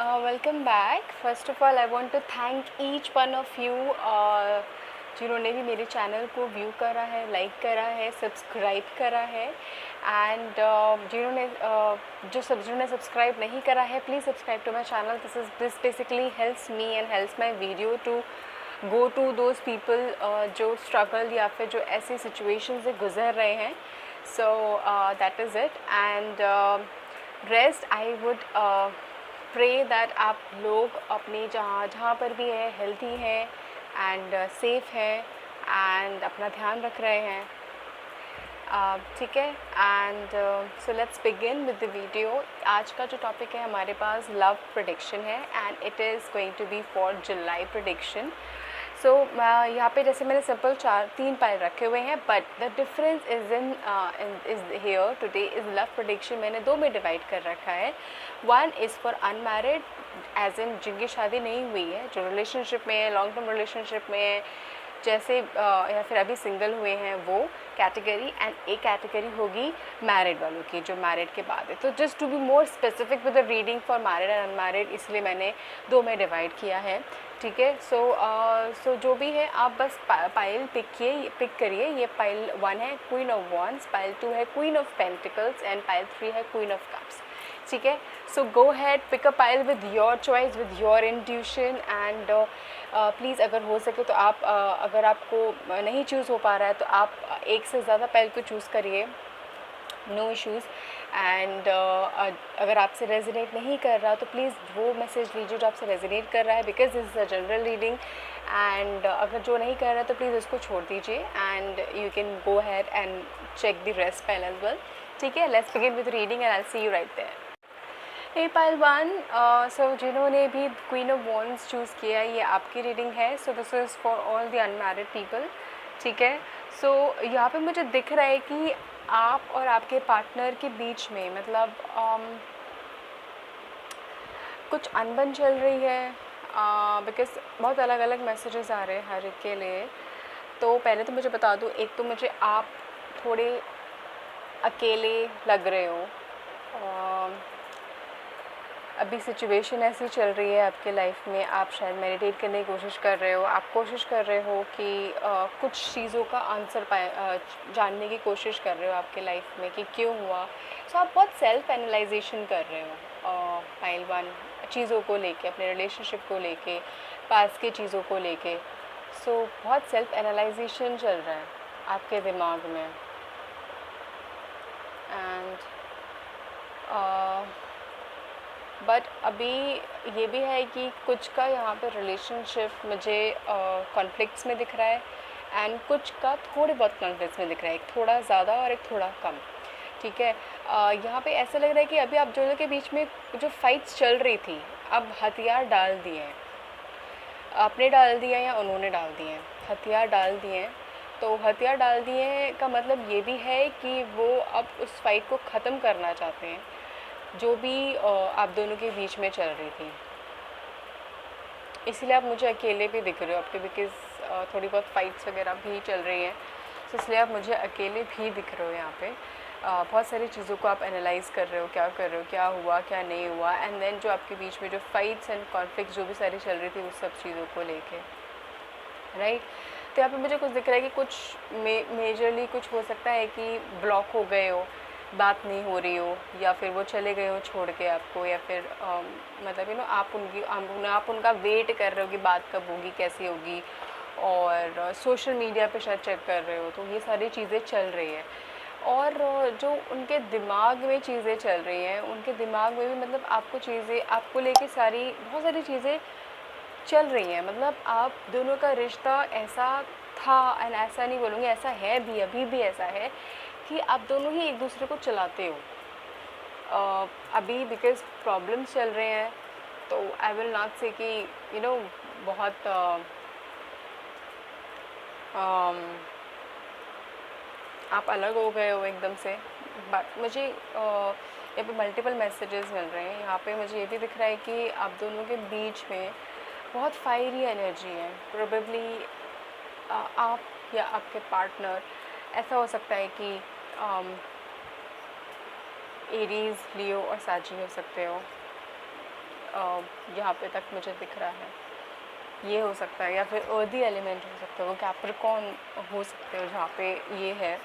Welcome back. First of all I want to thank each one of you जिन्होंने भी मेरे channel को view करा है, लाइक करा है, सब्सक्राइब करा है एंड जिन्होंने सब्सक्राइब नहीं करा है, please subscribe to my channel. This basically helps me and helps my video to go to those people जो स्ट्रगल या फिर जो ऐसी सिचुएशन से गुज़र रहे हैं। So that is it and rest I would pray that आप लोग अपने जहाँ पर भी है हेल्थी हैं एंड सेफ है एंड अपना ध्यान रख रहे हैं। ठीक है, and so let's begin with the video. आज का जो टॉपिक है हमारे पास लव प्रेडिक्शन है and it is going to be for July prediction. So यहाँ पे जैसे मैंने सिंपल 3 पाइल रखे हुए हैं, but the difference is is here today is love prediction मैंने 2 में डिवाइड कर रखा है। One is for unmarried as in जिनकी शादी नहीं हुई है, जो रिलेशनशिप में है, लॉन्ग टर्म रिलेशनशिप में है, जैसे या फिर अभी सिंगल हुए हैं वो कैटेगरी, एंड एक कैटेगरी होगी मैरिड वालों की जो मैरिड के बाद है। तो just to be more specific with the reading for married and unmarried, इसलिए मैंने 2 में डिवाइड किया है। ठीक है, सो जो भी है आप बस पाइल पिक करिए। ये पाइल 1 है क्वीन ऑफ वॉन्ड्स, पाइल 2 है queen of pentacles and pile 3 है क्वीन ऑफ कप्स। ठीक है, so go ahead pick a pile with your choice, with your intuition and please अगर हो सके तो आप अगर आपको नहीं चूज़ हो पा रहा है तो आप एक से ज़्यादा पाइल को चूज़ करिए, नो इश्यूज़। एंड अगर आपसे रेजोनेट नहीं कर रहा तो प्लीज़ वो मैसेज लीजिए जो आपसे रेजोनेट कर रहा है, because this is a general reading. And अगर जो नहीं कर रहा है तो प्लीज़ उसको छोड़ दीजिए and you can go head and check the rest pile as well. ठीक है, let's begin with reading and I will see you right there. Hey pile 1, so जिन्होंने भी क्वीन ऑफ वॉन्ड्स चूज़ किया ये आपकी रीडिंग है। सो this is for all the unmarried people. ठीक है, सो यहाँ पे मुझे दिख रहा है कि आप और आपके पार्टनर के बीच में मतलब कुछ अनबन चल रही है, बिकॉज बहुत अलग अलग मैसेजेस आ रहे हैं हर एक के लिए। तो पहले तो मुझे बता दूँ, एक तो मुझे आप थोड़े अकेले लग रहे हो, अभी सिचुएशन ऐसी चल रही है आपके लाइफ में, आप शायद मेडिटेट करने की कोशिश कर रहे हो, आप कोशिश कर रहे हो कि कुछ चीज़ों का आंसर जानने की कोशिश कर रहे हो आपके लाइफ में कि क्यों हुआ। सो आप बहुत सेल्फ एनालाइजेशन कर रहे हो पाइल 1, चीज़ों को लेके, अपने रिलेशनशिप को लेके, पास की चीज़ों को लेके। सो बहुत सेल्फ एनालाइजेशन चल रहा है आपके दिमाग में एंड बट अभी ये भी है कि कुछ का यहाँ पे रिलेशनशिप मुझे कॉन्फ्लिक्ट्स में दिख रहा है एंड कुछ का थोड़े बहुत कॉन्फ्लिक्ट्स में दिख रहा है, एक थोड़ा ज़्यादा और एक थोड़ा कम। ठीक है, यहाँ पे ऐसा लग रहा है कि अभी आप दोनों के बीच में जो फाइट्स चल रही थी अब हथियार डाल दिए हैं, आपने डाल दिया या उन्होंने डाल दिए हैं, हथियार डाल दिए हैं। तो हथियार डाल दिए का मतलब ये भी है कि वो अब उस फाइट को ख़त्म करना चाहते हैं जो भी आप दोनों के बीच में चल रही थी। इसीलिए आप मुझे अकेले भी दिख रहे हो आपके, बिकॉज़ थोड़ी बहुत फाइट्स वगैरह भी चल रही हैं, तो इसलिए आप मुझे अकेले भी दिख रहे हो यहाँ पे। बहुत सारी चीज़ों को आप एनालाइज़ कर रहे हो, क्या कर रहे हो, क्या हुआ क्या नहीं हुआ, एंड देन जो आपके बीच में जो फाइट्स एंड कॉन्फ्लिक्ट्स जो भी सारी चल रही थी उस सब चीज़ों को लेके, राइट। तो यहाँ पे मुझे कुछ दिख रहा है कि कुछ मेजरली कुछ हो सकता है कि ब्लॉक हो गए हो, बात नहीं हो रही हो, या फिर वो चले गए हो छोड़ के आपको, या फिर मतलब आप उनका वेट कर रहे हो कि बात कब होगी, कैसी होगी, और सोशल मीडिया पे शायद चेक कर रहे हो। तो ये सारी चीज़ें चल रही है और जो उनके दिमाग में चीज़ें चल रही हैं, उनके दिमाग में भी मतलब आपको लेके बहुत सारी चीज़ें चल रही हैं। मतलब आप दोनों का रिश्ता ऐसा था, एंड ऐसा नहीं बोलूँगी, ऐसा है भी, अभी भी ऐसा है कि आप दोनों ही एक दूसरे को चलाते हो। अभी बिकॉज प्रॉब्लम्स चल रहे हैं तो आई विल नॉट से कि बहुत आप अलग हो गए हो एकदम से। बट मुझे यहाँ पे मल्टीपल मैसेजेस मिल रहे हैं। यहाँ पे मुझे ये भी दिख रहा है कि आप दोनों के बीच में बहुत फायरी एनर्जी है। प्रोबेबली आप या आपके पार्टनर, ऐसा हो सकता है कि एरीज, लियो और साजी हो सकते हो। यहाँ पे तक मुझे दिख रहा है, ये हो सकता है, या फिर अर्दी एलिमेंट हो सकता है, वो कैप्रिकॉर्न हो सकते हो जहाँ पे ये है।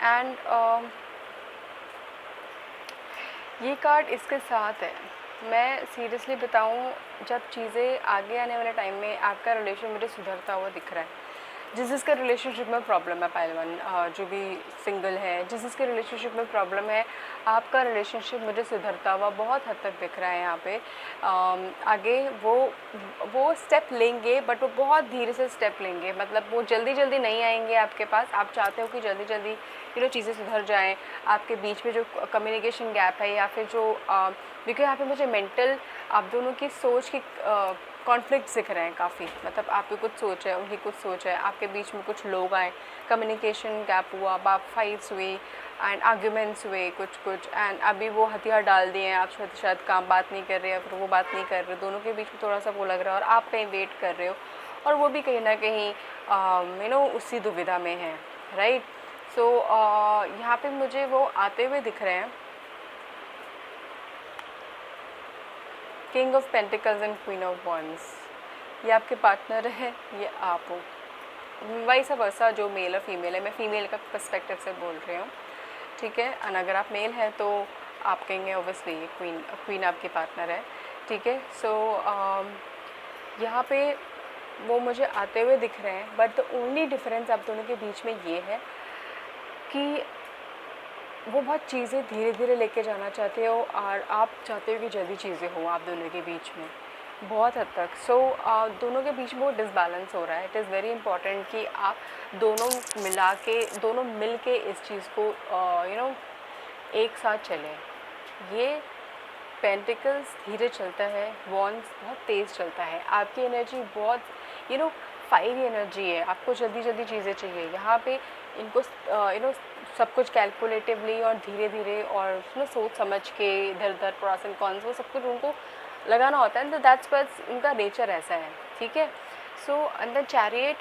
एंड ये कार्ड इसके साथ है। मैं सीरियसली बताऊँ, जब चीज़ें आगे आने वाले टाइम में आपका रिलेशन मुझे सुधरता हुआ दिख रहा है। जिसका रिलेशनशिप में प्रॉब्लम है, पहलवान जो भी सिंगल है, जिसके रिलेशनशिप में प्रॉब्लम है, आपका रिलेशनशिप मुझे सुधरता हुआ बहुत हद तक दिख रहा है यहाँ पे। आगे वो स्टेप लेंगे, बट वो बहुत धीरे से स्टेप लेंगे, मतलब वो जल्दी जल्दी नहीं आएंगे आपके पास। आप चाहते हो कि जल्दी जल्दी चीज़ें सुधर जाएँ, आपके बीच में जो कम्युनिकेशन गैप है, या फिर जो क्योंकि यहाँ पे मुझे मेंटल आप दोनों की सोच की कॉन्फ्लिक्ट दिख रहे हैं काफ़ी, मतलब आपकी कुछ सोच है, उनकी कुछ सोच है, आपके बीच में कुछ लोग आए, कम्युनिकेशन गैप हुआ, आप फाइट्स हुई एंड आर्ग्यूमेंट्स हुए कुछ एंड अभी वो हथियार डाल दिए हैं, आप शायद काम बात नहीं कर रहे हैं, फिर वो बात नहीं कर रहे, दोनों के बीच में थोड़ा सा वो लग रहा है, और आप कहीं वेट कर रहे हो और वो भी कहीं ना कहीं उसी दुविधा में है, राइट। सो यहाँ पे मुझे वो आते हुए दिख रहे हैं, king of pentacles and queen of wands. ये आपके पार्टनर है, ये आप हो, वैसा वर्सा जो मेल और फीमेल है, मैं फीमेल का पर्सपेक्टिव से बोल रही हूँ, ठीक है। और अगर आप मेल हैं तो आप कहेंगे ओबियसली ये क्वीन आपके पार्टनर है, ठीक है। सो यहाँ पे वो मुझे आते हुए दिख रहे हैं, बट द ओनली डिफरेंस आप दोनों के बीच में ये है कि वो बहुत चीज़ें धीरे धीरे लेके जाना चाहते हो, और आप चाहते हो कि जल्दी चीज़ें हो आप दोनों के बीच में बहुत हद तक। सो दोनों के बीच में वो डिसबैलेंस हो रहा है। इट इज़ वेरी इंपॉर्टेंट कि आप दोनों मिल के इस चीज़ को एक साथ चलें। ये पेंटिकल्स धीरे चलता है, वॉन्ड्स बहुत तेज़ चलता है। आपकी एनर्जी बहुत फायरी एनर्जी है, आपको जल्दी जल्दी चीज़ें चाहिए। यहाँ पे इनको सब कुछ कैलकुलेटिवली और धीरे धीरे और सोच समझ के इधर उधर प्रोस एंड कॉन्स वो सब कुछ उनको लगाना होता है, तो दैट्स व्हाट उनका नेचर ऐसा है, ठीक है। सो अंदर चैरियट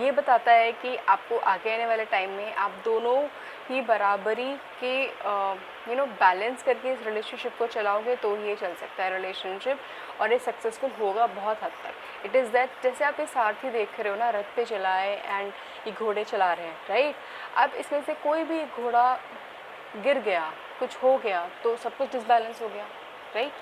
ये बताता है कि आपको आगे आने वाले टाइम में आप दोनों ही बराबरी के बैलेंस करके इस रिलेशनशिप को चलाओगे तो ये चल सकता है रिलेशनशिप, और ये सक्सेसफुल होगा बहुत हद तक। इट इज़ दैट जैसे आप ये सारथी देख रहे हो ना, रथ पे चलाए एंड ये घोड़े चला रहे हैं, राइट। अब इसमें से कोई भी घोड़ा गिर गया, कुछ हो गया, तो सब कुछ डिसबैलेंस हो गया, राइट।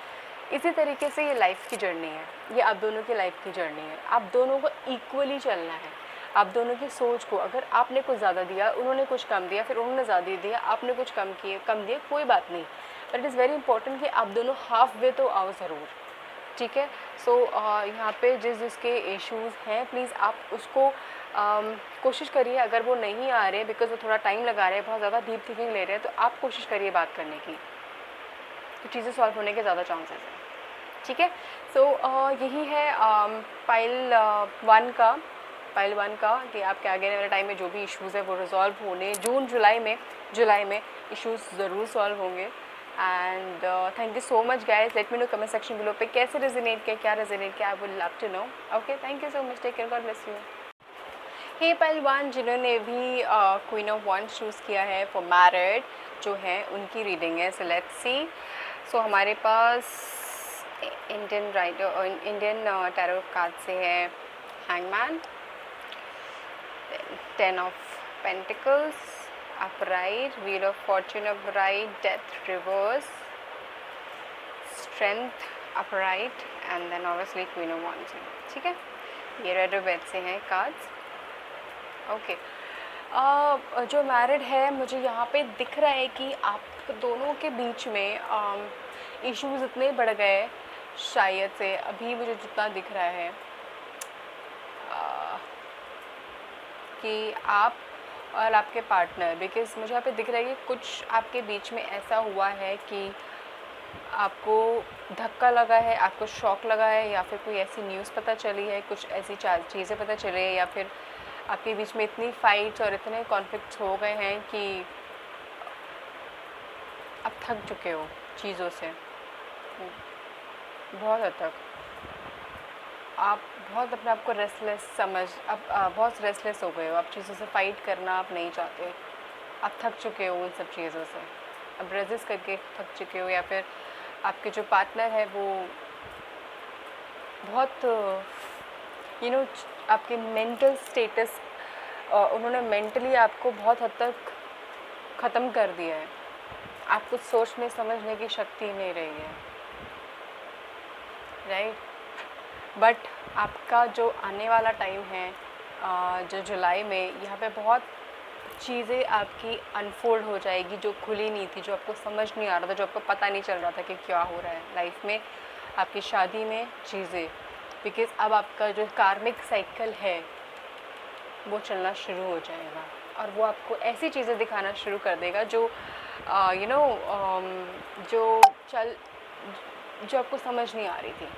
इसी तरीके से ये लाइफ की जर्नी है, ये आप दोनों की लाइफ की जर्नी है। आप दोनों को इक्वली चलना है, आप दोनों की सोच को, अगर आपने कुछ ज़्यादा दिया, उन्होंने कुछ कम दिया, फिर उन्होंने ज़्यादा दिया, आपने कुछ कम दिया, कोई बात नहीं, but it is very important कि आप दोनों हाफ वे तो आओ ज़रूर, ठीक है। सो यहाँ पे जिसके इश्यूज़ हैं, प्लीज़ आप उसको कोशिश करिए। अगर वो नहीं आ रहे बिकॉज वो थोड़ा टाइम लगा रहे हैं, बहुत ज़्यादा डीप थिंकिंग ले रहे हैं, तो आप कोशिश करिए बात करने की, तो चीज़ें सॉल्व होने के ज़्यादा चांसेस हैं, ठीक है। सो यही है पाइल वन का कि आपके आगे वाले टाइम में जो भी इश्यूज़ है वो रिजॉल्व होने जुलाई में इश्यूज़ ज़रूर सॉल्व होंगे। And thank you so much guys, let me know comment section below पे कैसे रेजोनेट किया, क्या रेजोनेट किया, I would love to know. Okay, thank you so much, take care, God bless you. हे पहलवान जिन्होंने भी क्वीन ऑफ वॉन्ड्स चूज़ किया है फॉर मैरिड जो है, उनकी रीडिंग है। So let's see. सो हमारे पास इंडियन टैरो कार्ड से है hangman, 10 of pentacles, upright, wheel of fortune upright, death reverse, strength upright, and then obviously queen of wands, ठीक है। ये रेड और रेड से हैं कार्ड्स, ओके। जो मैरिड है, मुझे यहाँ पे दिख रहा है कि आप दोनों के बीच में इश्यूज़ इतने बढ़ गए शायद से, अभी मुझे जितना दिख रहा है कि आप और आपके पार्टनर, बिकॉज मुझे यहाँ पे दिख रहा है कि कुछ आपके बीच में ऐसा हुआ है कि आपको धक्का लगा है, आपको शॉक लगा है, या फिर कोई ऐसी न्यूज़ पता चली है, कुछ ऐसी चीज़ें पता चली है, या फिर आपके बीच में इतनी फाइट्स और इतने कॉन्फ्लिक्ट्स हो गए हैं कि आप थक चुके हो चीज़ों से बहुत हद तक। आप बहुत अपने आप को बहुत रेस्टलेस हो गए हो, आप चीज़ों से फाइट करना आप नहीं चाहते, आप थक चुके हो उन सब चीज़ों से, अब रेजिस्ट करके थक चुके हो, या फिर आपके जो पार्टनर है वो बहुत आपके मेंटल स्टेटस, उन्होंने मेंटली आपको बहुत हद तक ख़त्म कर दिया है, आप कुछ सोचने समझने की शक्ति नहीं रही है, राइट। बट आपका जो आने वाला टाइम है जो जुलाई में, यहाँ पे बहुत चीज़ें आपकी अनफोल्ड हो जाएगी जो खुली नहीं थी, जो आपको समझ नहीं आ रहा था, जो आपको पता नहीं चल रहा था कि क्या हो रहा है लाइफ में, आपकी शादी में चीज़ें, बिकॉज़ अब आपका जो कार्मिक साइकिल है वो चलना शुरू हो जाएगा और वो आपको ऐसी चीज़ें दिखाना शुरू कर देगा जो जो आपको समझ नहीं आ रही थी।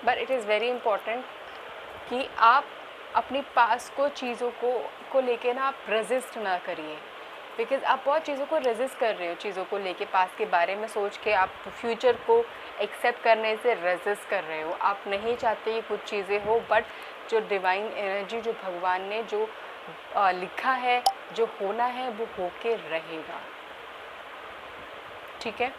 But it is very important कि आप अपनी पास को चीज़ों को लेके ना आप रेजिस्ट ना करिए, बिकॉज़ आप बहुत चीज़ों को रेजिस्ट कर रहे हो, चीज़ों को लेके पास के बारे में सोच के आप फ्यूचर को एक्सेप्ट करने से रेजिस्ट कर रहे हो। आप नहीं चाहते कि कुछ चीज़ें हो, बट जो डिवाइन एनर्जी, जो भगवान ने जो लिखा है, जो होना है वो होके रहेगा, ठीक है।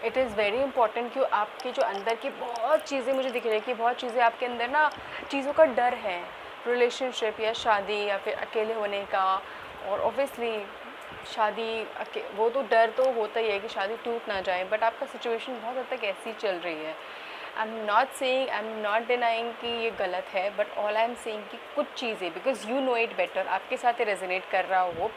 इट इज़ वेरी इंपॉर्टेंट कि आपके जो अंदर की बहुत चीज़ें, मुझे दिख रही है कि बहुत चीज़ें आपके अंदर ना, चीज़ों का डर है, रिलेशनशिप या शादी या फिर अकेले होने का, और ऑब्वियसली शादी वो तो डर तो होता ही है कि शादी टूट ना जाए, बट आपका सिचुएशन बहुत हद तक ऐसी चल रही है। आई एम नॉट डिनाइंग कि ये गलत है, but all I am saying कि कुछ चीज़ें, because you know it better, आपके साथ ही रेजोनेट कर रहा हो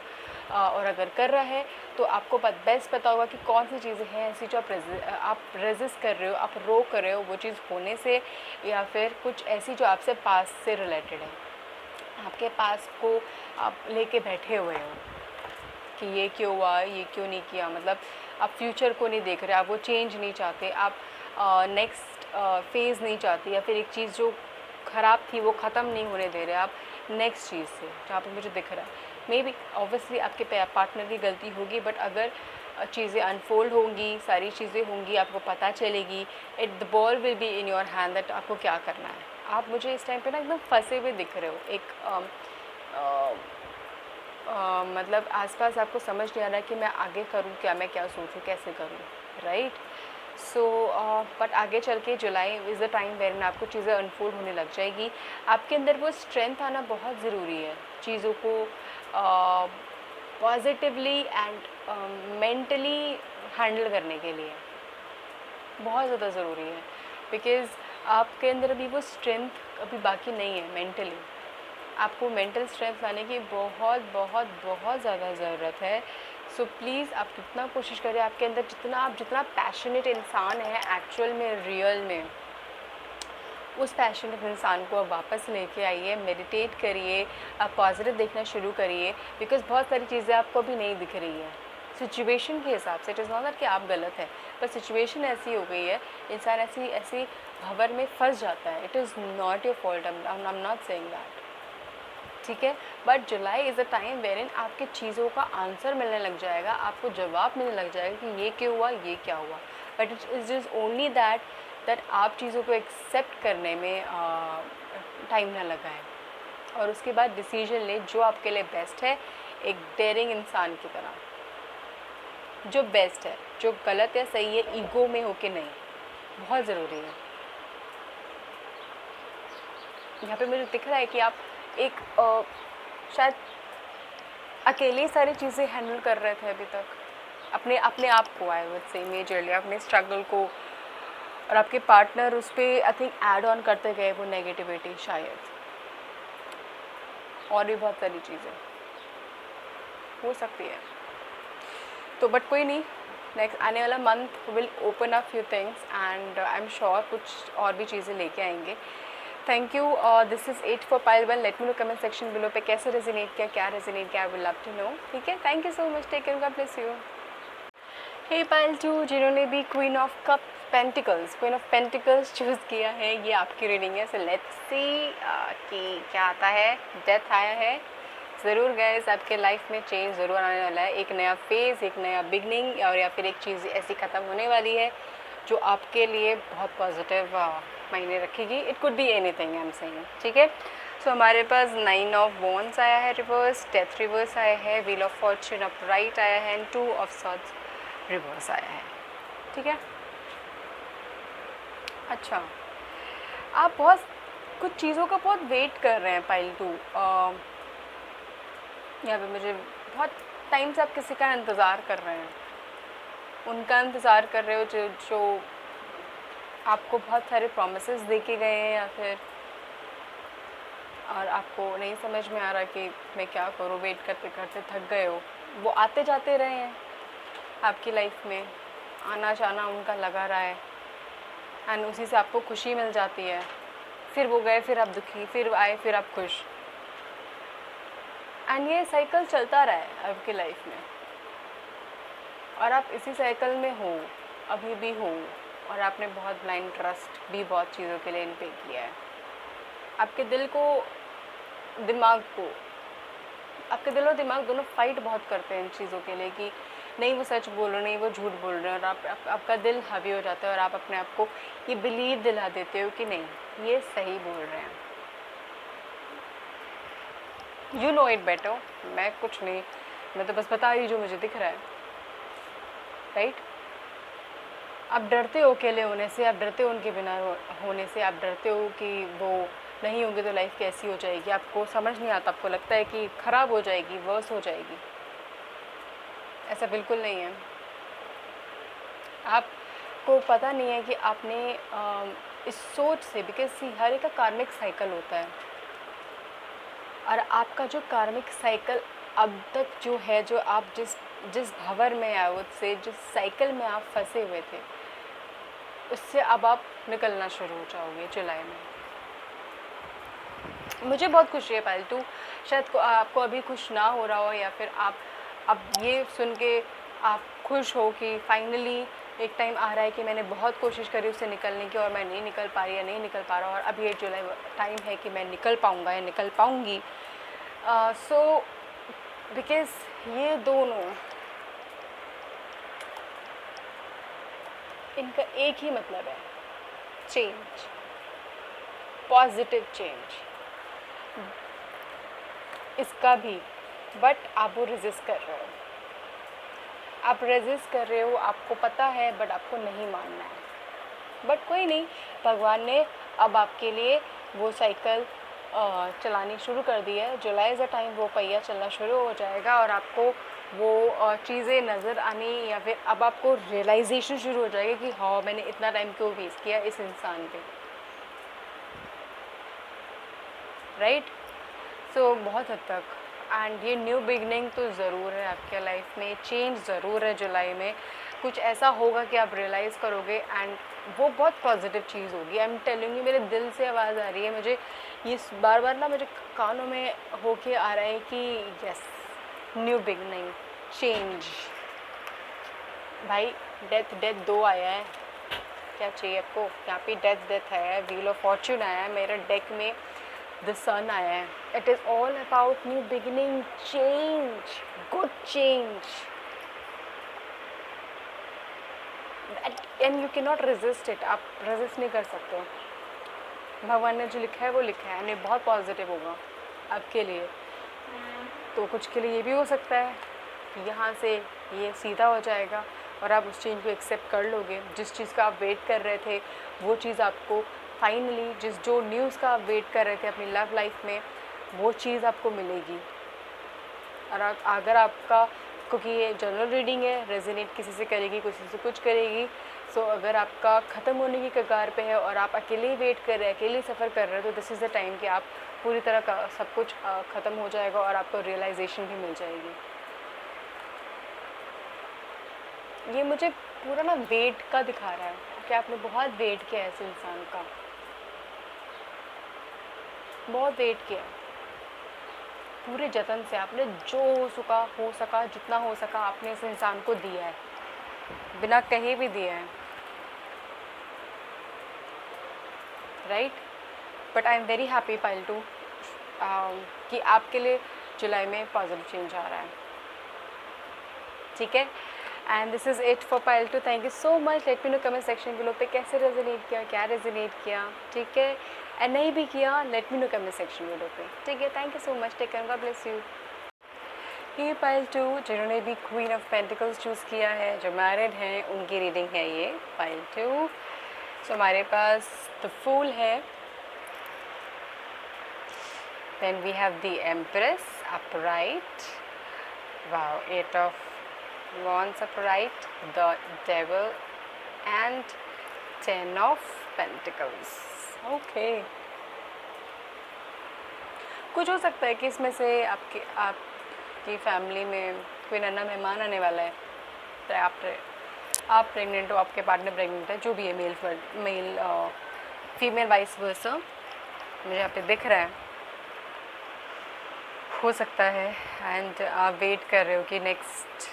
और अगर कर रहा है तो आपको बेस्ट पता होगा कि कौन सी चीज़ें हैं ऐसी जो आप रेजिस्ट कर रहे हो, आप रोक कर रहे हो वो चीज़ होने से, या फिर कुछ ऐसी जो आपसे पास से रिलेटेड है, आपके पास को आप लेके बैठे हुए हो कि ये क्यों हुआ, ये क्यों नहीं किया, मतलब आप फ्यूचर को नहीं देख रहे, आप वो चेंज नहीं चाहते, आप नेक्स्ट फेज़ नहीं चाहते, या फिर एक चीज़ जो ख़राब थी वो ख़त्म नहीं होने दे रहे आप नेक्स्ट चीज़ से, जहाँ पर मुझे दिख रहा है। मे बी ऑब्वियसली आपके पार्टनर की गलती होगी, बट अगर चीज़ें अनफोल्ड होंगी, सारी चीज़ें होंगी, आपको पता चलेगी, the ball will be in your hand that आपको क्या करना है। आप मुझे इस टाइम पे ना एकदम फंसे हुए दिख रहे हो, एक मतलब आसपास आपको समझ नहीं आ रहा है कि मैं आगे करूँ क्या, मैं क्या सोचूँ, कैसे करूँ, राइट। सो बट आगे चल के July is the time where आपको चीज़ें अनफोल्ड होने लग जाएगी। आपके अंदर वो स्ट्रेंथ आना बहुत ज़रूरी है, चीज़ों को पॉजिटिवली एंड मेंटली हैंडल करने के लिए बहुत ज़्यादा ज़रूरी है, बिकॉज़ आपके अंदर अभी वो स्ट्रेंथ अभी बाकी नहीं है मेंटली। आपको मेंटल स्ट्रेंथ लाने की बहुत बहुत बहुत ज़्यादा ज़रूरत है। सो प्लीज़ आप जितना कोशिश करें, आपके अंदर जितना पैशनेट इंसान है एक्चुअल में, रियल में, उस पैशनेट इंसान को आप वापस लेके आइए, मेडिटेट करिए, आप पॉजिटिव देखना शुरू करिए, बिकॉज़ बहुत सारी चीज़ें आपको अभी नहीं दिख रही है सिचुएशन के हिसाब से। इट इज़ नॉट दैट कि आप गलत हैं, पर सिचुएशन ऐसी हो गई है, इंसान ऐसी भंवर में फंस जाता है। It is not your fault, I am not saying that, ठीक है। But July is a time wherein आपके चीज़ों का आंसर मिलने लग जाएगा, आपको जवाब मिलने लग जाएगा कि ये क्यों हुआ, ये क्या हुआ। But it is just only that आप चीज़ों को एक्सेप्ट करने में टाइम ना लगाएं, और उसके बाद डिसीजन लें जो आपके लिए बेस्ट है, एक डेयरिंग इंसान की तरह, जो बेस्ट है, जो गलत है सही है, ईगो में होके नहीं, बहुत ज़रूरी है। यहाँ पे मुझे दिख रहा है कि आप एक शायद अकेले सारी चीज़ें हैंडल कर रहे थे अभी तक, अपने आप को, आई वुड से मेजरली अपने स्ट्रगल को, और आपके पार्टनर उस पर आई थिंक ऐड ऑन करते गए वो नेगेटिविटी शायद, और भी बहुत सारी चीज़ें हो सकती है। तो बट कोई नहीं, नेक्स्ट आने वाला month will open up few things and I am sure कुछ और भी चीज़ें लेके आएंगे। Thank you. This is 8 for Pile 1। Let me know comment section below पे कैसे रेजोनेट किया, क्या रेजोनेट किया, I will love to know, ठीक है। Thank you so much, take care, God bless you. Hey Pile 2, जिन्होंने भी क्वीन ऑफ पेंटिकल्स चूज़ किया है, ये आपकी रीडिंग है। सो लेट्स सी कि क्या आता है। डेथ आया है, ज़रूर गाइस आपके लाइफ में चेंज ज़रूर आने वाला है, एक नया फेज़, एक नया बिगनिंग, और या फिर एक चीज़ ऐसी ख़त्म होने वाली है जो आपके लिए बहुत पॉजिटिव मायने रखेगी। It could be anything, I am saying, ठीक है। सो हमारे पास 9 of Wands आया है रिवर्स, डेथ रिवर्स आया है, व्हील ऑफ फॉर्चून अपराइट आया है, एंड 2 of Swords। रिवर्स आया है। ठीक है, अच्छा, आप बहुत कुछ चीज़ों का बहुत वेट कर रहे हैं पाइल 2। यहाँ पे मुझे बहुत टाइम से आप किसी का इंतज़ार कर रहे हैं, उनका इंतज़ार कर रहे हो जो आपको बहुत सारे प्रॉमिसेस दे के गए हैं, या फिर और आपको नहीं समझ में आ रहा कि मैं क्या करूँ, वेट करते करते थक गए हो। वो आते जाते रहे हैं आपकी लाइफ में, आना जाना उनका लगा रहा है, एंड उसी से आपको खुशी मिल जाती है। फिर वो गए, फिर आप दुखी, फिर आए, फिर आप खुश, एंड ये साइकिल चलता रहा है आपकी लाइफ में, और आप इसी साइकिल में हो, अभी भी हो, और आपने बहुत ब्लाइंड ट्रस्ट भी बहुत चीज़ों के लिए इन पे किया है। आपके दिल और दिमाग दोनों फाइट बहुत करते हैं इन चीज़ों के लिए कि नहीं वो सच बोल रहे, नहीं वो झूठ बोल रहे हैं, और आपका दिल हावी हो जाता है, और आप अपने आप को ये बिलीव दिला देते हो कि नहीं ये सही बोल रहे हैं। यू नो इट बेटर, मैं कुछ नहीं, मैं तो बस बता रही जो मुझे दिख रहा है, राइट? आप डरते हो अकेले होने से, आप डरते हो उनके बिना होने से, आप डरते हो कि वो नहीं होंगे तो लाइफ कैसी हो जाएगी, आपको समझ नहीं आता, आपको लगता है कि ख़राब हो जाएगी, वर्स हो जाएगी। ऐसा बिल्कुल नहीं है। आपको पता नहीं है कि आपने इस सोच से, बिकॉज हर एक का कार्मिक साइकिल होता है, और आपका जो कार्मिक साइकिल अब तक जो है, जो आप जिस भंवर में आए हो, से जिस साइकिल में आप फंसे हुए थे, उससे अब आप निकलना शुरू हो जाओगे जुलाई में। मुझे बहुत खुशी है पायल 2, शायद आपको अभी खुश ना हो रहा हो, या फिर आप अब ये सुन के आप खुश हो कि फाइनली एक टाइम आ रहा है कि मैंने बहुत कोशिश करी उससे निकलने की, और मैं नहीं निकल पा रही या नहीं निकल पा रहा, और अब ये जुलाई टाइम है कि मैं निकल पाऊँगा या निकल पाऊँगी। सो बिकॉज़ ये दोनों, इनका एक ही मतलब है, चेंज, पॉजिटिव चेंज। इसका भी, बट आप वो रेजिस्ट कर रहे हो, आप रेजिस्ट कर रहे हो, आपको पता है बट आपको नहीं मानना है। बट कोई नहीं, भगवान ने अब आपके लिए वो साइकिल चलानी शुरू कर दी है। जुलाई इज़ अ टाइम वो पहिया चलना शुरू हो जाएगा, और आपको वो चीज़ें नज़र आनी, या फिर अब आपको रियलाइजेशन शुरू हो जाएगा कि हाँ मैंने इतना टाइम क्यों वेस्ट किया इस इंसान पे, राइट? सो बहुत हद तक, एंड ये न्यू बिगनिंग तो ज़रूर है आपके लाइफ में, चेंज ज़रूर है जुलाई में, कुछ ऐसा होगा कि आप रियलाइज़ करोगे, एंड वो बहुत पॉजिटिव चीज़ होगी। आई एम टेलिंग यू, मेरे दिल से आवाज़ आ रही है, मुझे ये बार बार ना मुझे कानों में होके आ रहा है कि यस, न्यू बिगनिंग, चेंज। भाई डेथ 2 आया है, क्या चाहिए आपको? यहाँ पे डेथ आया है, व्हील ऑफ फॉर्च्यून आया है, मेरे डेक में द सन आया है। It is all about new beginning, change, good change, and you can not resist it. आप रेजिस्ट नहीं कर सकते। भगवान ने जो लिखा है वो लिखा है, एंड ये बहुत पॉजिटिव होगा आपके लिए। तो कुछ के लिए ये भी हो सकता है कि यहाँ से ये सीधा हो जाएगा, और आप उस चीज़ को एक्सेप्ट कर लोगे। जिस चीज़ का आप वेट कर रहे थे, वो चीज़ आपको फाइनली, जो न्यूज़ का आप वेट कर रहे थे अपनी लव लाइफ में, वो चीज़ आपको मिलेगी। और अगर आपका, क्योंकि ये जनरल रीडिंग है, रेजोनेट किसी से करेगी, किसी से कुछ करेगी। सो अगर आपका ख़त्म होने की कगार पे है और आप अकेले ही वेट कर रहे हैं, अकेले सफ़र कर रहे हैं, तो दिस इज़ द टाइम कि आप पूरी तरह का सब कुछ ख़त्म हो जाएगा, और आपको रियलाइजेशन भी मिल जाएगी। ये मुझे पूरा ना वेट का दिखा रहा है कि आपने बहुत वेट किया है इस इंसान का, बहुत वेट किया, पूरे जतन से आपने जो हो सका, जितना हो सका आपने इस इंसान को दिया है, बिना कहे भी दिया है, right? But I am very happy pile 2 कि आपके लिए जुलाई में पॉजिटिव चेंज आ रहा है, ठीक है? And this is it for Payal 2। Thank you so much. Late me know comment section below पे कैसे रेजोनेट किया, क्या रेजोनेट किया, ठीक है? एंड नहीं भी किया, let me know comment section below पे, ठीक है? Thank you so much, take care, God bless you. ये पाइल 2 जिन्होंने भी क्वीन ऑफ पेंटिकल्स चूज़ किया है, जो मैरिड हैं उनकी रीडिंग है ये पाइल 2। सो हमारे पास द फूल है, then we have the empress upright, wow, 8 of wands upright, the devil and 10 of pentacles। Okay, कुछ हो सकता है कि इसमें से आपकी फैमिली में कोई नन्हा मेहमान आने वाला है, तो आप प्रेग्नेंट हो, आपके पार्टनर प्रेग्नेंट है, जो भी है, मेल फीमेल वाइस वर्सा, मुझे यहाँ पे दिख रहा है, हो सकता है। एंड आप वेट कर रहे हो कि नेक्स्ट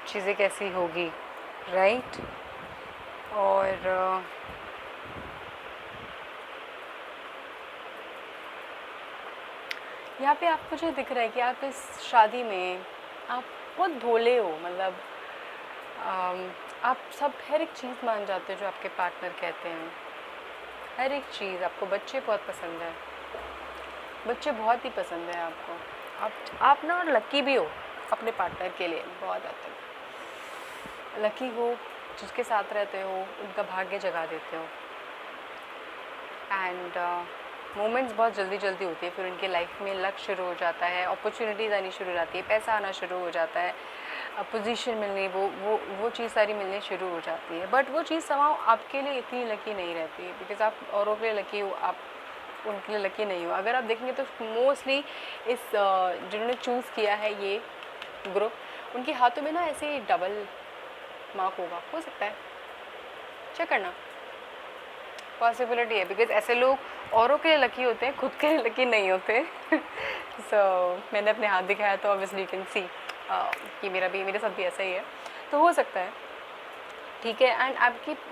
चीज़ें कैसी होगी, राइट। और यहाँ पे आप मुझे दिख रहा है कि आप इस शादी में आप बहुत भोले हो, मतलब आप सब हर एक चीज़ मान जाते हो जो आपके पार्टनर कहते हैं, हर एक चीज़। आपको बच्चे बहुत पसंद है, बच्चे बहुत ही पसंद है आपको। आप ना लकी भी हो अपने पार्टनर के लिए, बहुत हद तक लकी हो, जिसके साथ रहते हो उनका भाग्य जगा देते हो। एंड मोमेंट्स बहुत जल्दी जल्दी होती है, फिर उनकी लाइफ में लक शुरू हो जाता है, अपॉर्चुनिटीज़ आनी शुरू हो जाती है, पैसा आना शुरू हो जाता है, पोजीशन मिलनी, वो चीज़ सारी मिलनी शुरू हो जाती है। बट वो चीज़ समाओ आपके लिए इतनी लकी नहीं रहती है, बिकॉज आप औरों के लिए लकी हो, आप उनके लिए लकी नहीं हो। अगर आप देखेंगे तो मोस्टली इस जिन्होंने चूज़ किया है ये ग्रुप, उनके हाथों में ना ऐसे डबल मार्क होगा, हो सकता है, चेक करना, पॉसिबिलिटी है, बिकॉज ऐसे लोग औरों के लिए लकी होते हैं, खुद के लिए लकी नहीं होते। सो मैंने अपने हाथ दिखाया तो ऑब्वियसली यू कैन सी कि मेरे साथ भी ऐसा ही है, तो हो सकता है, ठीक है। एंड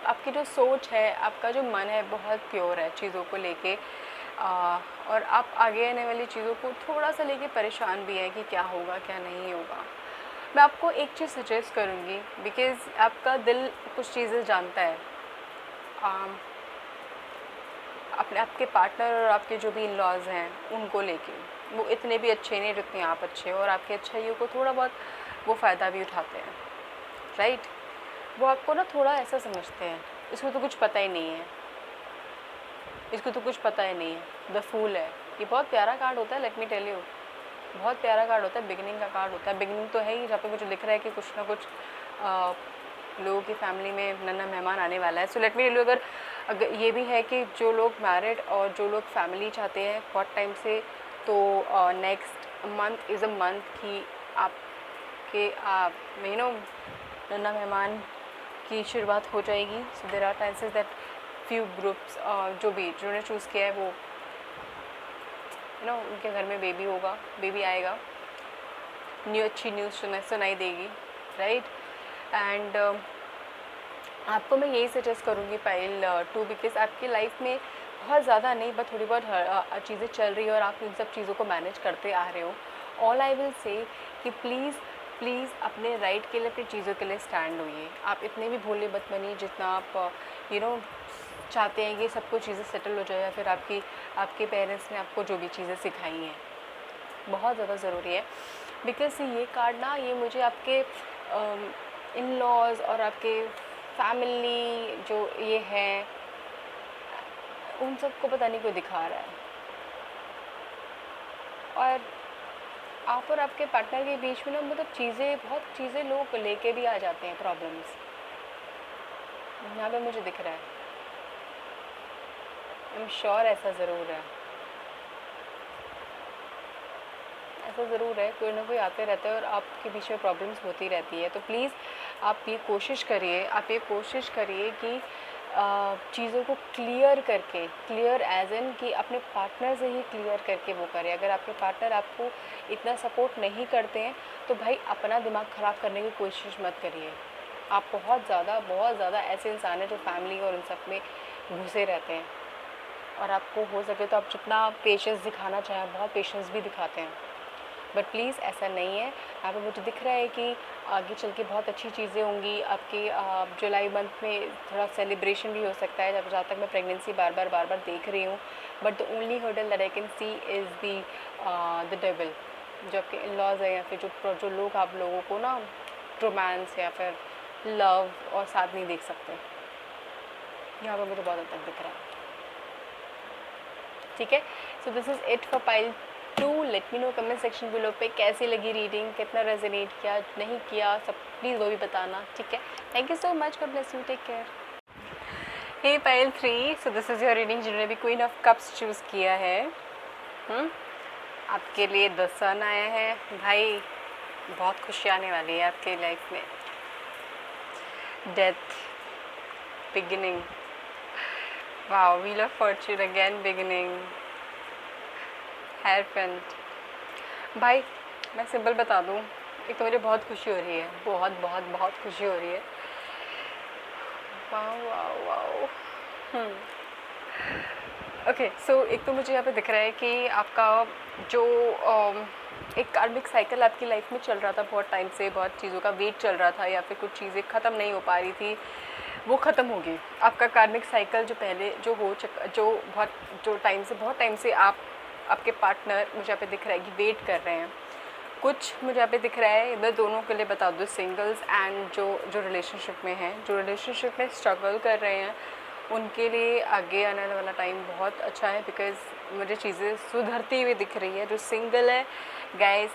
आपकी जो सोच है, आपका जो मन है, बहुत प्योर है चीज़ों को लेके, और आप आगे आने वाली चीज़ों को थोड़ा सा लेके परेशान भी है कि क्या होगा क्या नहीं होगा। मैं आपको एक चीज़ सजेस्ट करूँगी, बिकॉज़ आपका दिल कुछ चीज़ें जानता है, आपके पार्टनर और आपके जो भी इन लॉज हैं उनको लेके, वो इतने भी अच्छे नहीं जितने आप अच्छे हो, और आपकी अच्छाइयों को थोड़ा बहुत वो फ़ायदा भी उठाते हैं, राइट। वो आपको ना थोड़ा ऐसा समझते हैं, इसको तो कुछ पता ही नहीं है, इसको तो कुछ पता ही नहीं है। द फूल है, ये बहुत प्यारा कार्ड होता है, लेट मी टेल यू, बहुत प्यारा कार्ड होता है, बिगिनिंग का कार्ड होता है। बिगिनिंग तो है ही, जहाँ पे मुझे दिख रहा है कि कुछ ना कुछ लोगों की फैमिली में नन्हा मेहमान आने वाला है। So let me tell you, अगर ये भी है कि जो लोग मैरिड और जो लोग फैमिली चाहते हैं बहुत टाइम से, तो next month is a month कि आपके नन्हा मेहमान की शुरुआत हो जाएगी। So there are chances that few groups जिन्होंने चूज़ किया है वो उनके घर में बेबी होगा, बेबी आएगा, अच्छी न्यूज़ सुनाई देगी, राइट। एंड आपको मैं यही सजेस्ट करूँगी पाइल 2, बिकॉज आपकी लाइफ में बहुत ज़्यादा नहीं, बट थोड़ी बहुत चीज़ें चल रही है और आप इन सब चीज़ों को मैनेज करते आ रहे हो। ऑल आई विल से कि प्लीज़ अपने राइट के लिए, अपनी चीज़ों के लिए स्टैंड होइए। आप इतने भी भोले मत बनिए जितना आप चाहते हैं कि सब कुछ चीज़ें सेटल हो जाए, या फिर आपके पेरेंट्स ने आपको जो भी चीज़ें सिखाई हैं, बहुत ज़्यादा ज़रूरी है। बिकॉज ये कार्ड ना, ये मुझे आपके इन लॉज और आपके फैमिली जो ये है उन सबको पता नहीं क्यों दिखा रहा है, और आप और आपके पार्टनर के बीच में ना, मतलब बहुत चीज़ें लोग लेके भी आ जाते हैं, प्रॉब्लम्स यहाँ पे मुझे दिख रहा है। आई एम श्योर ऐसा ज़रूर है, ऐसा ज़रूर है, कोई ना कोई आते रहता है और आपके बीच में प्रॉब्लम्स होती रहती है। तो प्लीज़ आप ये कोशिश करिए कि चीज़ों को क्लियर एज इन कि अपने पार्टनर से ही क्लियर करके वो करें। अगर आपके पार्टनर आपको इतना सपोर्ट नहीं करते हैं तो भाई अपना दिमाग ख़राब करने की कोशिश मत करिए। आप बहुत ज़्यादा ऐसे इंसान हैं जो फैमिली और उन सब में घुसे रहते हैं, और आपको हो सके तो आप जितना पेशेंस दिखाना चाहें, बहुत पेशेंस भी दिखाते हैं, बट प्लीज़ ऐसा नहीं है। यहाँ पे मुझे दिख रहा है कि आगे चल के बहुत अच्छी चीज़ें होंगी आपकी। जुलाई मंथ में थोड़ा सेलिब्रेशन भी हो सकता है, जहाँ तक मैं प्रेगनेंसी बार बार देख रही हूँ, but the only hurdle that I can see is the devil. जो आपके इन लॉज है या फिर जो लोग आप लोगों को ना रोमांस या फिर लव और साथ नहीं देख सकते, यहाँ पर मुझे बहुत हद तक दिख रहा है। ठीक है, सो this is it for pile 2। Late me know comment section below पे कैसी लगी रीडिंग, कितना रेजोनेट किया नहीं किया, सब प्लीज़ वो भी बताना। ठीक है, thank you so much, God bless you, take care. Hey pile 3, so this is your reading जिन्होंने भी क्वीन ऑफ कप्स चूज़ किया है। आपके लिए द सन आया है भाई, बहुत खुशी आने वाली है आपके लाइफ में। Death, beginning, wow, wheel of fortune again, beginning, hierophant. भाई मैं सिंपल बता दूँ, एक तो मुझे बहुत खुशी हो रही है, बहुत बहुत बहुत खुशी हो रही है। Wow wow wow. ओके, सो एक तो मुझे यहाँ पे दिख रहा है कि आपका जो एक कार्मिक साइकिल आपकी लाइफ में चल रहा था बहुत टाइम से, बहुत चीज़ों का वेट चल रहा था या फिर कुछ चीज़ें ख़त्म नहीं हो पा रही थी, वो ख़त्म होगी। आपका कार्मिक साइकिल जो पहले जो बहुत टाइम से आपके पार्टनर मुझे यहाँ पे दिख रहा है कि वेट कर रहे हैं। कुछ मुझे यहाँ पे दिख रहा है, इधर दोनों के लिए बता दो, सिंगल्स एंड जो रिलेशनशिप में हैं, जो रिलेशनशिप में स्ट्रगल कर रहे हैं, उनके लिए आगे आने वाला टाइम बहुत अच्छा है, बिकॉज़ मुझे चीज़ें सुधरती हुई दिख रही है। जो सिंगल है गाइस,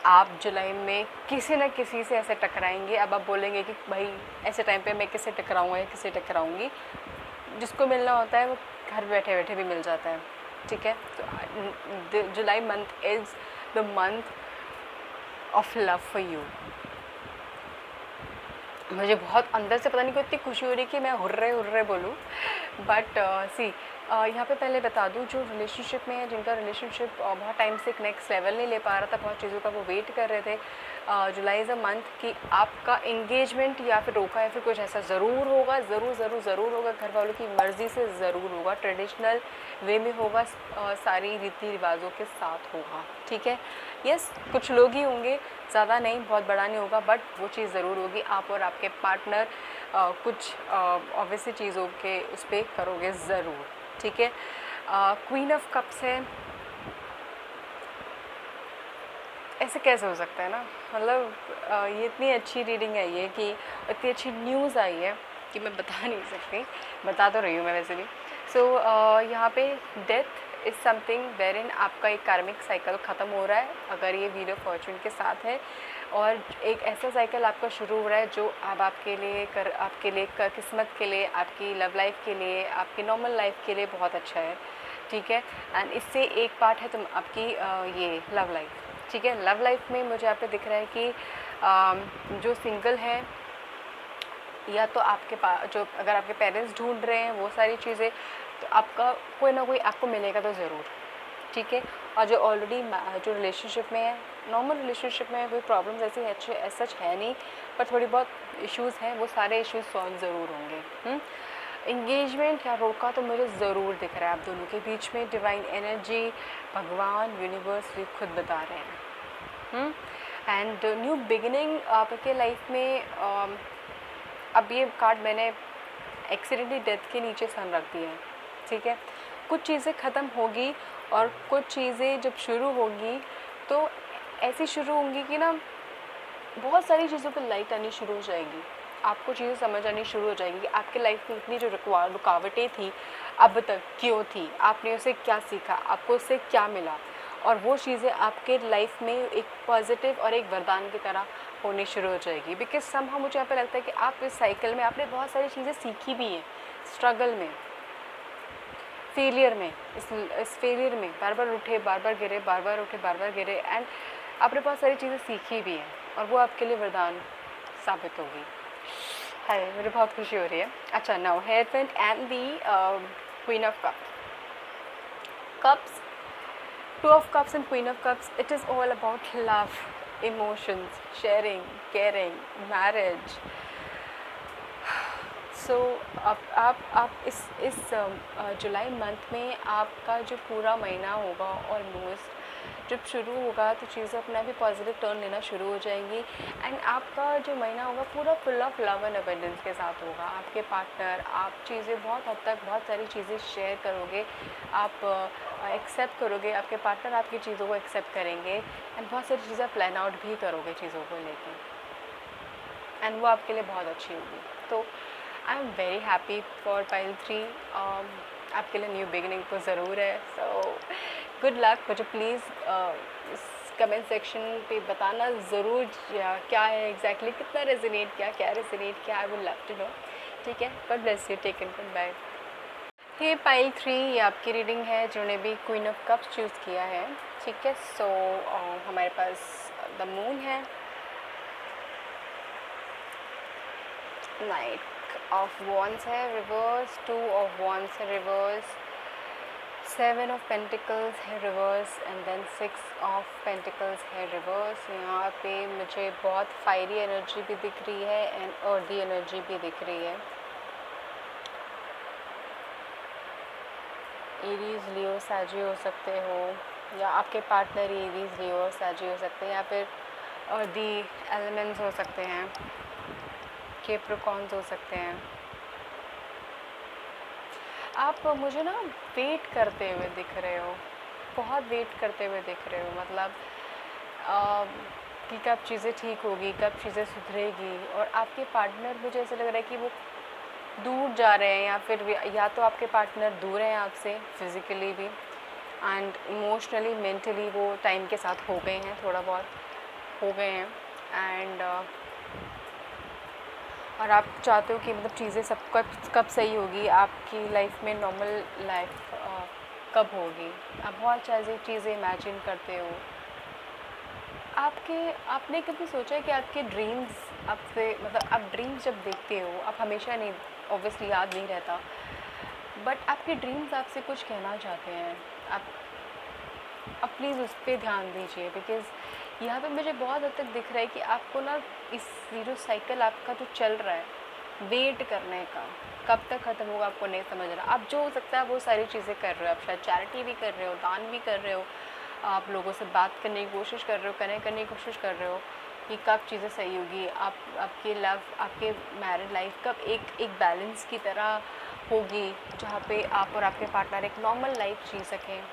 आप जुलाई में किसी न किसी से ऐसे टकराएंगे, अब आप बोलेंगे कि भाई ऐसे टाइम पे मैं किससे टकराऊँगा या किससे टकराऊँगी। जिसको मिलना होता है वो घर बैठे बैठे भी मिल जाता है। ठीक है, तो July month is the month of love for you. मुझे बहुत अंदर से पता नहीं क्यों इतनी खुशी हो रही कि मैं हुर्रे बोलूँ, बट सी यहाँ पे पहले बता दूँ, जो रिलेशनशिप में है, जिनका रिलेशनशिप बहुत टाइम से एक नेक्स्ट लेवल नहीं ले पा रहा था, बहुत चीज़ों का वो वेट कर रहे थे, जुलाई इज़ अ मंथ कि आपका इंगेजमेंट या फिर रोका या फिर कुछ ऐसा ज़रूर होगा, ज़रूर होगा, घर वालों की मर्ज़ी से ज़रूर होगा, ट्रेडिशनल वे में होगा, सारी रीति रिवाजों के साथ होगा। ठीक है, यस, कुछ लोग ही होंगे, ज़्यादा नहीं, बहुत बड़ा नहीं होगा, बट वो चीज़ ज़रूर होगी। आप और आपके पार्टनर कुछ ऑब्वियसली चीज़ों के उस पर करोगे ज़रूर। ठीक है, क्वीन ऑफ कप्स है, ऐसे कैसे हो सकता है ना, मतलब ये इतनी अच्छी रीडिंग आई है कि इतनी अच्छी न्यूज़ आई है कि मैं बता नहीं सकती, बता तो रही हूँ मैं वैसे भी। सो यहाँ पे डेथ इज़ समथिंग वेर इन आपका एक कार्मिक साइकिल ख़त्म हो रहा है, अगर ये व्हील ऑफ फॉर्च्यून के साथ है, और एक ऐसा साइकिल आपका शुरू हो रहा है जो अब आपके लिए किस्मत के लिए, आपकी लव लाइफ के लिए, आपकी नॉर्मल लाइफ के लिए बहुत अच्छा है। ठीक है, एंड इससे एक पार्ट है तुम आपकी ये लव लाइफ। ठीक है, लव लाइफ में मुझे यहाँ पे दिख रहा है कि जो सिंगल है, या तो आपके पास जो अगर आपके पेरेंट्स ढूंढ रहे हैं वो सारी चीज़ें, तो आपका कोई ना कोई आपको मिलेगा तो ज़रूर। ठीक है, और जो ऑलरेडी जो रिलेशनशिप में है, नॉर्मल रिलेशनशिप में कोई प्रॉब्लम्स ऐसे सच है नहीं, पर थोड़ी बहुत इश्यूज़ हैं, वो सारे इश्यूज़ सॉल्व ज़रूर होंगे। इंगेजमेंट या रोका तो मुझे ज़रूर दिख रहा है आप दोनों के बीच में। डिवाइन एनर्जी, भगवान, यूनिवर्स भी खुद बता रहे हैं। एंड न्यू बिगिनिंग आपके लाइफ में। अब ये कार्ड मैंने एक्सीडेंटली डेथ के नीचे सन रख दिया है। ठीक है, कुछ चीज़ें ख़त्म होगी और कुछ चीज़ें जब शुरू होगी तो ऐसी शुरू होंगी कि ना बहुत सारी चीज़ों पर लाइट आनी शुरू हो जाएगी, आपको चीज़ें समझ आनी शुरू हो जाएगी कि आपके लाइफ में इतनी जो रुकावटें थी अब तक क्यों थी, आपने उसे क्या सीखा, आपको उससे क्या मिला, और वो चीज़ें आपके लाइफ में एक पॉजिटिव और एक वरदान की तरह होनी शुरू हो जाएगी। बिकॉज समहाउ मुझे यहाँ पे लगता है कि आप इस साइकिल में आपने बहुत सारी चीज़ें सीखी भी हैं, स्ट्रगल में, फेलियर में, इस फेलियर में बार बार उठे, बार बार गिरे, बार बार उठे, बार बार गिरे, एंड आपने बहुत सारी चीज़ें सीखी भी हैं और वो आपके लिए वरदान साबित होगी। हाय, मुझे बहुत खुशी हो रही है। अच्छा, now hierophant and the queen of cups, two of cups and queen of cups. It is all about love, emotions, sharing, caring, marriage. So आप इस जुलाई मंथ में आपका जो पूरा महीना होगा ऑलमोस्ट जब शुरू होगा तो चीज़ें अपने आप ही पॉजिटिव टर्न लेना शुरू हो जाएंगी एंड आपका जो महीना होगा पूरा full of love and abundance के साथ होगा। आपके पार्टनर, आप चीज़ें बहुत हद तक बहुत सारी चीज़ें शेयर करोगे, आप एक्सेप्ट करोगे, आपके पार्टनर आपकी चीज़ों को एक्सेप्ट करेंगे एंड बहुत सारी चीज़ें प्लान आउट भी करोगे चीज़ों को लेकर एंड वो आपके लिए बहुत अच्छी होगी। तो आई am very happy for pile 3। आपके लिए न्यू बिगिनिंग तो ज़रूर है। So good luck. मुझे प्लीज़ कमेंट सेक्शन पे बताना ज़रूर क्या है एग्जैक्टली, कितना रेजोनेट किया, क्या रेजोनेट किया। I would love to know. ठीक है, God bless you, take care, good bye. ये पाइल 3 ये आपकी रीडिंग है जिन्होंने भी क्वीन ऑफ कप्स चूज़ किया है। ठीक है, सो हमारे पास द मून है, नाइट ऑफ वॉन्ड्स है रिवर्स, 2 ऑफ वॉन्ड्स है रिवर्स, 7 ऑफ पेंटिकल्स है reverse and then 6 of pentacles है रिवर्स। यहाँ पे मुझे बहुत फायरी एनर्जी भी दिख रही है एंड अर्दी एनर्जी भी दिख रही है। एरीज, लियो, साजी हो सकते हो या आपके पार्टनर एरीज, लियो और साजी हो सकते हैं या फिर अर्दी एलिमेंट्स हो सकते हैं, कैप्रिकॉर्न्स हो सकते हैं। आप मुझे ना वेट करते हुए दिख रहे हो, बहुत वेट करते हुए दिख रहे हो, मतलब कि कब चीज़ें ठीक होगी, कब चीज़ें सुधरेगी। और आपके पार्टनर मुझे ऐसा लग रहा है कि वो दूर जा रहे हैं या फिर या तो आपके पार्टनर दूर हैं आपसे फिज़िकली भी एंड इमोशनली, मेंटली वो टाइम के साथ हो गए हैं, थोड़ा बहुत हो गए हैं एंड और आप चाहते हो कि मतलब चीज़ें सब कब सही होगी, आपकी लाइफ में नॉर्मल लाइफ कब होगी। आप बहुत सारी चीज़ें इमेजिन करते हो। आपने कभी सोचा है कि आपके ड्रीम्स आपसे, मतलब आप ड्रीम्स जब देखते हो, आप हमेशा नहीं, ऑब्वियसली याद नहीं रहता, बट आपके ड्रीम्स आपसे कुछ कहना चाहते हैं। आप प्लीज़ उस पर ध्यान दीजिए, बिकॉज़ यहाँ पे मुझे बहुत हद तक दिख रहा है कि आपको ना ये जो साइकिल आपका जो चल रहा है वेट करने का, कब तक ख़त्म होगा आपको नहीं समझ रहा। आप जो हो सकता है वो सारी चीज़ें कर रहे हो, आप शायद चैरिटी भी कर रहे हो, दान भी कर रहे हो, आप लोगों से बात करने की कोशिश कर रहे हो, कनेक्ट करने की कोशिश कर रहे हो कि कब चीज़ें सही होगी, आपके लव, आपके मैरिड लाइफ कब एक बैलेंस की तरह होगी जहाँ पे आप और आपके पार्टनर एक नॉर्मल लाइफ जी सकें।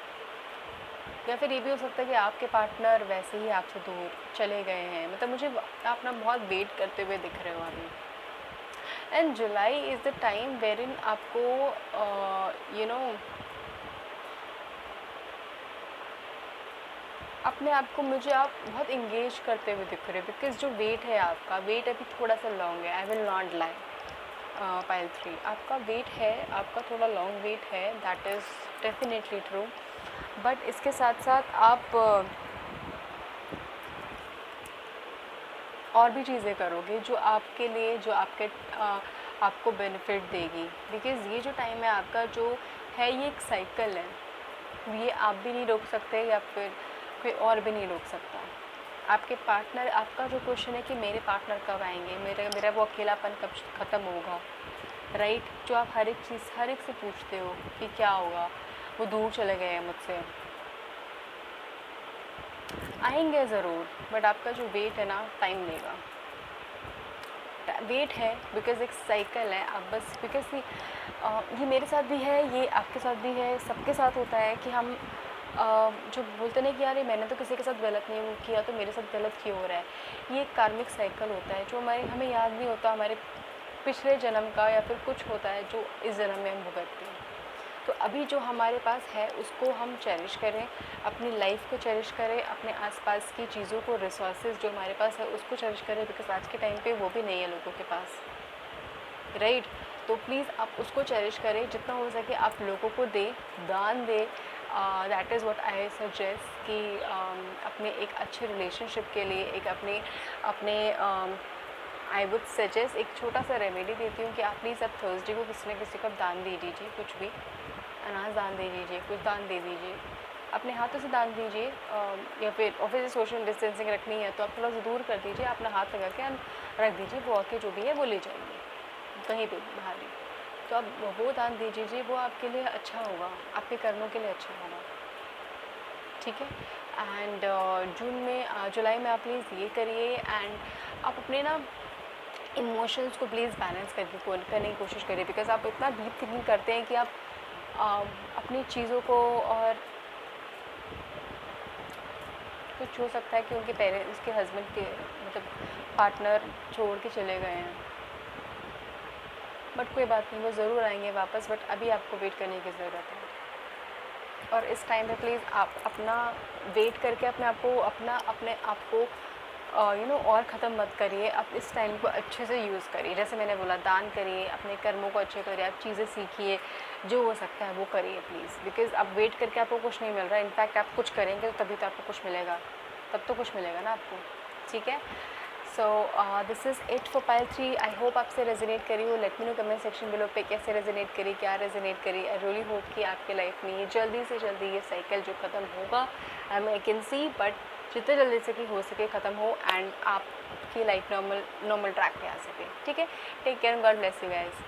या फिर ये भी हो सकता है कि आपके पार्टनर वैसे ही आपसे दूर चले गए हैं, मतलब मुझे आप ना बहुत वेट करते हुए दिख रहे हो अभी। And July is the time wherein आपको अपने आप को, मुझे आप बहुत इंगेज करते हुए दिख रहे हो, बिकॉज जो वेट है आपका, वेट अभी थोड़ा सा लॉन्ग है। I will not lie, pile 3 आपका वेट है, आपका थोड़ा लॉन्ग वेट है, that is definitely true. But इसके साथ साथ आप और भी चीज़ें करोगे जो आपके लिए, जो आपको बेनिफिट देगी, बिकॉज़ ये जो टाइम है आपका जो है ये एक साइकिल है, ये आप भी नहीं रोक सकते या फिर कोई और भी नहीं रोक सकता। आपके पार्टनर, आपका जो क्वेश्चन है कि मेरे पार्टनर कब आएंगे, मेरा वो अकेलापन कब ख़त्म होगा, राइट, जो आप हर एक चीज़ हर एक से पूछते हो कि क्या होगा, वो दूर चले गए हैं मुझसे, आएंगे ज़रूर, बट आपका जो वेट है ना टाइम लेगा, वेट है, बिकॉज़ एक साइकिल है। आप बस, बिकॉज़ ये मेरे साथ भी है, ये आपके साथ भी है, सबके साथ होता है कि हम जो बोलते नहीं कि यार मैंने तो किसी के साथ गलत नहीं किया तो मेरे साथ गलत क्यों हो रहा है। ये एक कार्मिक साइकिल होता है जो हमें याद नहीं होता, हमारे पिछले जन्म का या फिर कुछ होता है जो इस जन्म में हम भुगतते हैं। तो अभी जो हमारे पास है उसको हम चेरिश करें, अपनी लाइफ को चेरिश करें, अपने आसपास की चीज़ों को, रिसोर्सेज जो हमारे पास है उसको चेरिश करें, बिकॉज आज के टाइम पे वो भी नहीं है लोगों के पास, राइट। तो प्लीज़ आप उसको चेरिश करें, जितना हो सके आप लोगों को दें, दान दें। That is what I suggest कि अपने एक अच्छे रिलेशनशिप के लिए, एक अपने आई वुड सजेस्ट एक छोटा सा रेमेडी देती हूँ कि आप प्लीज़ अब थर्सडे को किसी न किसी को दान दे दीजिए, कुछ भी अनाज दान दे दीजिए, कुछ दान दे दीजिए, अपने हाथों से दान दीजिए। या फिर ऑफिस से सोशल डिस्टेंसिंग रखनी है तो आप थोड़ा सा दूर कर दीजिए, अपना हाथ लगा के रख दीजिए, वो आके जो भी है वो ले जाएंगे कहीं पे बाहर ही। तो आप वो दान दे दीजिए, वो आपके लिए अच्छा होगा, आपके कर्मों के लिए अच्छा होगा, ठीक है। एंड जून में जुलाई में आप प्लीज़ ये करिए, एंड आप अपने ना इमोशंस को प्लीज़ बैलेंस करने की कोशिश करिए, बिकॉज आप इतना डीप थिंकिंग करते हैं कि आप अपनी चीज़ों को, और कुछ हो सकता है कि उनके पेरेंट्स, उसके हस्बैंड के मतलब पार्टनर छोड़ के चले गए हैं, बट कोई बात नहीं, वो ज़रूर आएंगे वापस, बट अभी आपको वेट करने की ज़रूरत है। और इस टाइम पे प्लीज़ आप अपना वेट करके अपने आप को और ख़त्म मत करिए। आप इस टाइम को अच्छे से यूज़ करिए, जैसे मैंने बोला, दान करिए, अपने कर्मों को अच्छे करिए, आप चीज़ें सीखिए, जो हो सकता है वो करिए प्लीज़, बिकॉज़ अब वेट करके आपको कुछ नहीं मिल रहा है। इनफैक्ट आप कुछ करेंगे तो तभी तो आपको कुछ मिलेगा, तब तो कुछ मिलेगा ना आपको, ठीक है। सो this is it for pile 3। I hope आपसे रेजोनेट करी हो। Late me know comment section below पे कैसे रेजोनेट करी, क्या रेजोनेट करी। आई रियली होप कि आपके लाइफ में ये जल्दी से जल्दी ये साइकिल जो ख़त्म होगा, आई कैन सी, बट जितने जल्दी से कि हो सके ख़त्म हो, एंड आपकी लाइफ नॉर्मल ट्रैक पे आ सके, ठीक है। Take care, God bless you guys.